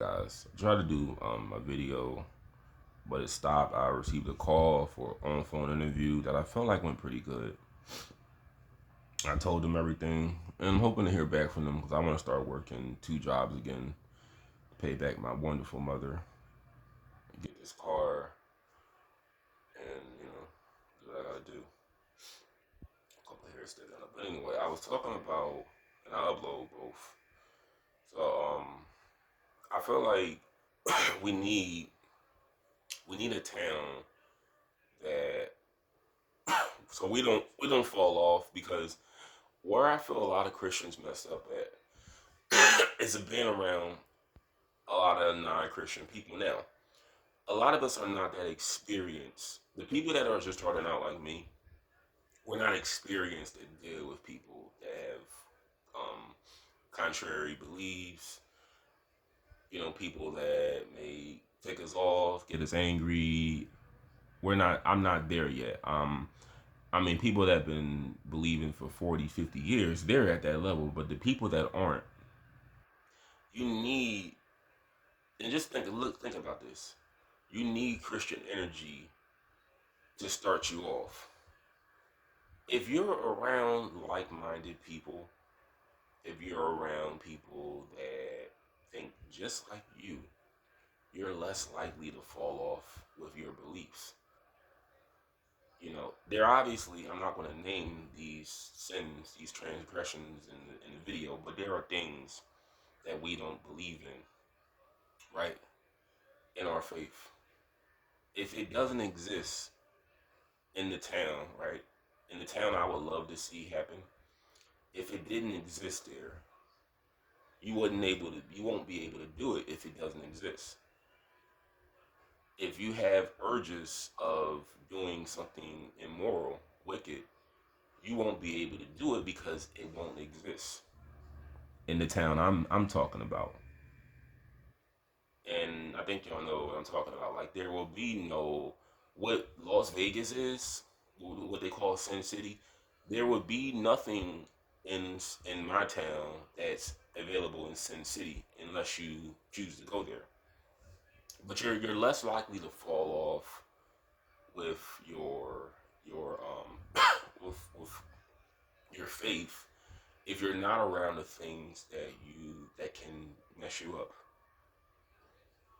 Guys, I tried to do a video, but it stopped. I received a call for an on-phone interview that I felt like went pretty good. I told them everything, and I'm hoping to hear back from them because I want to start working two jobs again, to pay back my wonderful mother, get this car, and do what I gotta do. A couple of hair sticking up. But anyway, I was talking about, and I upload both. So I feel like we need we need a town that so we don't fall off because where I feel a lot of Christians mess up at is being around a lot of non-Christian people. Now, a lot of us are not that experienced. The people that are just starting out like me, we're not experienced to deal with people that have contrary beliefs. People that may take us off, get us angry. We're not. I'm not there yet. I mean, people that have been believing for 40, 50 years, they're at that level. But the people that aren't, you need, and just think about this. You need Christian energy to start you off. If you're around like-minded people, if you're around people that think just like you're less likely to fall off with your beliefs. They're obviously, I'm not going to name these sins, these transgressions in the video, but there are things that we don't believe in, right? In our faith. If it doesn't exist in the town, right? In the town I would love to see happen, if it didn't exist there, you won't be able to do it if it doesn't exist. If you have urges of doing something immoral, wicked, you won't be able to do it because it won't exist in the town I'm talking about. And I think y'all know what I'm talking about. Like there will be no what Las Vegas is, what they call Sin City. There would be nothing in my town that's available in Sin City unless you choose to go there. But you're less likely to fall off with your with your faith if you're not around the things that can mess you up.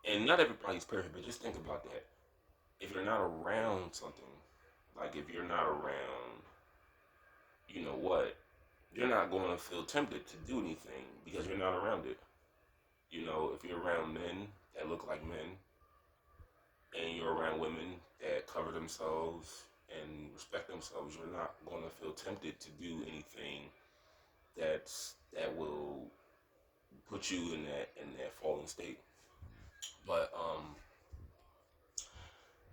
And not everybody's perfect, but just think about that. If you're not around something, like if you're not around, you know what, you're not going to feel tempted to do anything because you're not around it. If you're around men that look like men, and you're around women that cover themselves and respect themselves, you're not going to feel tempted to do anything that will put you in that fallen state. But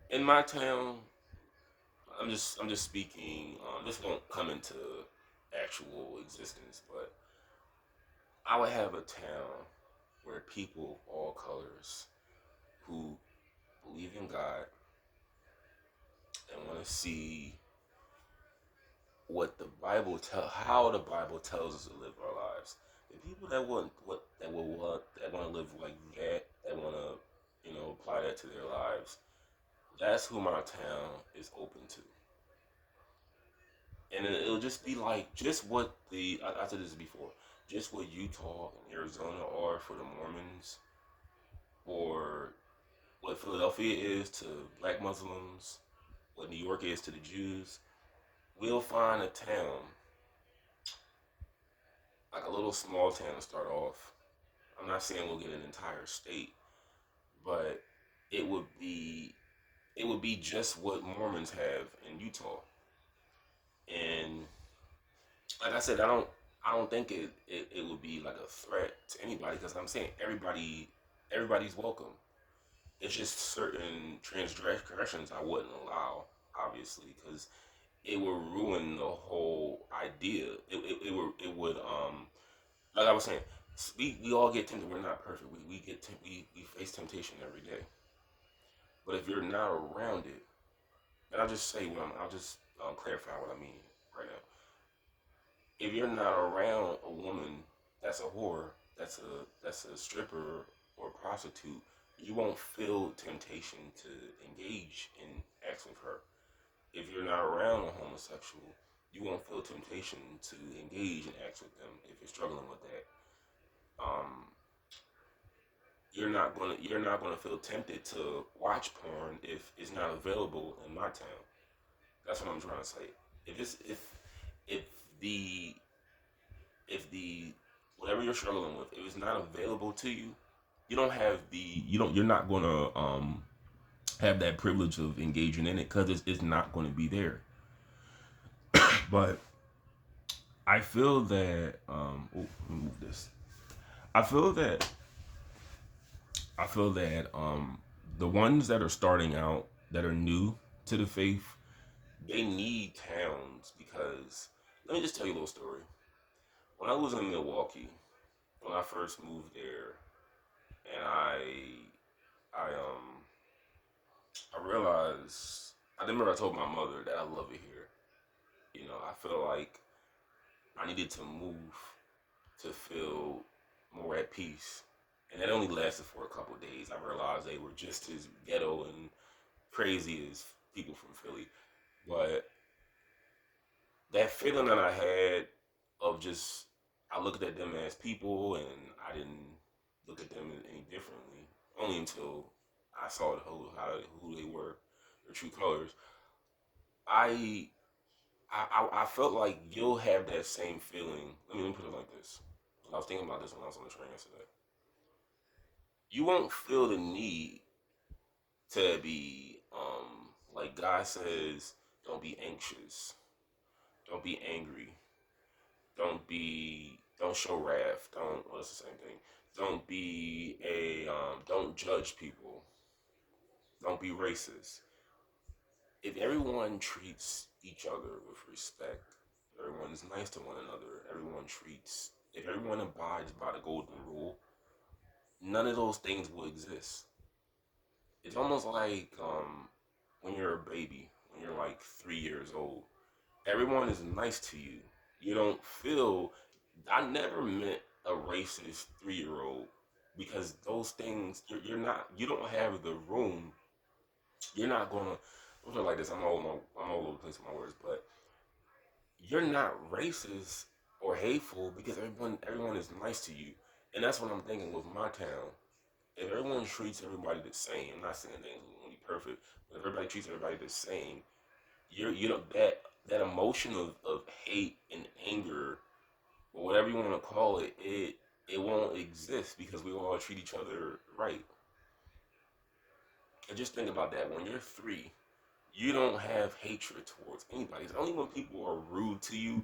in my town, I'm just speaking. This won't come into actual existence, but I would have a town where people of all colors who believe in God and want to see how the Bible tells us to live our lives. The people that want to live like that want to apply that to their lives. That's who my town is open to, and it'll just be like just what I said this before, just what Utah and Arizona are for the Mormons, or what Philadelphia is to Black Muslims, what New York is to the Jews. We'll find a town, like a little small town to start off. I'm not saying we'll get an entire state, but it would be it would be just what Mormons have in Utah. And like I said, I don't think it would be like a threat to anybody because I'm saying everybody's welcome. It's just certain transgressions I wouldn't allow, obviously, because it would ruin the whole idea. It would like I was saying, we all get tempted. We're not perfect. We face temptation every day. But if you're not around it, and I'll just clarify what I mean right now. If you're not around a woman that's a whore, that's a stripper, or a prostitute, you won't feel temptation to engage in acts with her. If you're not around a homosexual, you won't feel temptation to engage in acts with them if you're struggling with that. Um, you're not gonna feel tempted to watch porn if it's not available in my town. That's what I'm trying to say. If the if the whatever you're struggling with, if it's not available to you, you don't have the you don't you're not gonna have that privilege of engaging in it because it's not going to be there. But I feel that let me move this. I feel that the ones that are starting out that are new to the faith, they need towns because let me just tell you a little story. When I was in Milwaukee, when I first moved there, and I realized I remember I told my mother that I love it here. I feel like I needed to move to feel more at peace. And that only lasted for a couple of days. I realized they were just as ghetto and crazy as people from Philly. But that feeling that I had of just, I looked at them as people and I didn't look at them any differently. Only until I saw who they were, their true colors. I, I felt like you'll have that same feeling. Let me put it like this. I was thinking about this when I was on the train yesterday. You won't feel the need to be like God says, don't be anxious, don't be angry, don't show wrath, don't well, it's the same thing. Don't judge people, don't be racist. If everyone treats each other with respect, everyone is nice to one another, if everyone abides by the golden rule, none of those things will exist. It's almost like when you're a baby, when you're like 3 years old, everyone is nice to you. You don't feel. I never met a racist 3 year old because those things you're not. You don't have the room. You're not gonna. I'm sort like this. I'm all over the place with my words, but you're not racist or hateful because everyone is nice to you, and that's what I'm thinking with my town. If everyone treats everybody the same, I'm not saying things will be perfect, but if everybody treats everybody the same, you know that emotion of hate and anger or whatever you want to call it, it won't exist because we all treat each other right. And just think about that. When you're three, you don't have hatred towards anybody. It's only when people are rude to you,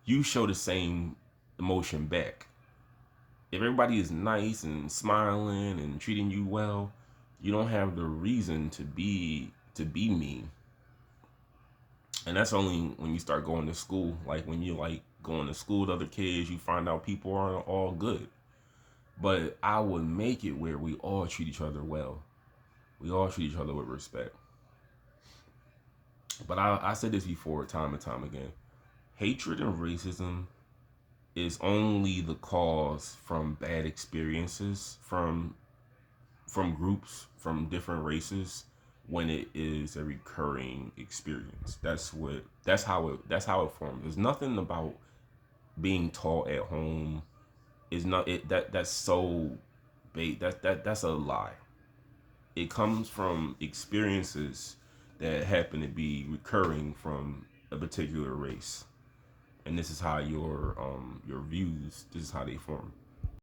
you show the same emotion back. If everybody is nice and smiling and treating you well, you don't have the reason to be mean. And that's only when you start going to school. Like when you like going to school with other kids, you find out people aren't all good. But I would make it where we all treat each other well. We all treat each other with respect. But I said this before, time and time again. Hatred and racism is only the cause from bad experiences from groups from different races when it is a recurring experience. That's how it forms. There's nothing about being taught at home is not it that's so bait that's a lie. It comes from experiences that happen to be recurring from a particular race, and this is how your views this is how they form.